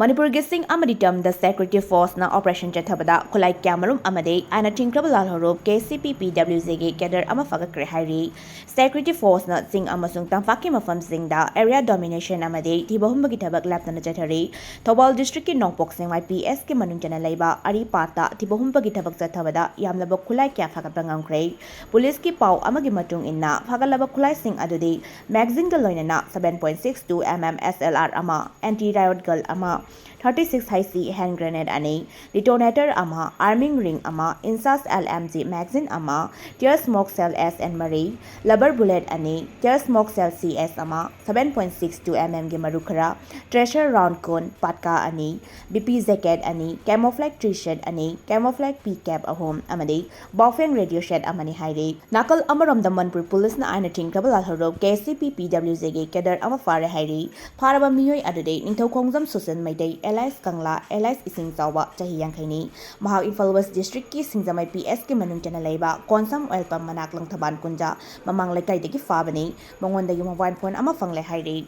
Manipur Gising Amadi Tamda Security Force na Operation Chathabada Khutlai Kayamarum Amadi ana Tingkrabal Horop KCPPWZ Kader Amafaga Krehari Security Force na Ching amasung Tamfaki Mafam Singda Area Domination Amadi Tibohumbagi Tabak Laptana Chatari Thobal District ki Nongpok Sing YPS ki Manunjana Laiba Ari Pata Tibohumbagi Tabak Chathabada Yamlaba Khutlai Kya Fagat Bangam Krei Police ki Pau Amagi Matung Inna Fagalaba Khutlai Sing Adudi Magazine Galoinana 7.62 mm SLR Ama Anti-Riot Gun Ama 36 high-C hand grenade ani, detonator ama, arming ring ama, insas LMG magazine ama, tear smoke cell S and Marie, rubber bullet ani, tear smoke cell CS ama, 7.62 mm gimarukara, treasure round cone, patka ani, BP jacket ani, camouflage t-shirt ani, camouflage P-cap ahom amadi, Bofeng radio shed amani hairi, nakal amaram the Manipur police na aina tingkrabal alharop KCP PWZ Kader ama fare hairi, Paraba miyoy adude, ningthaw khongjam susan maitei Elias Kangla, Elias Ising Zawa, Chahi Yangkaini, Mahal Infal West District ki Singzamai PS ki Manunjana Laiba, Konsam Oil Pump Manak Lang Thaban Kunja, Mamang Laikai Deki Fabani, Mangwanda Yuma 1 point ama fangle hairi.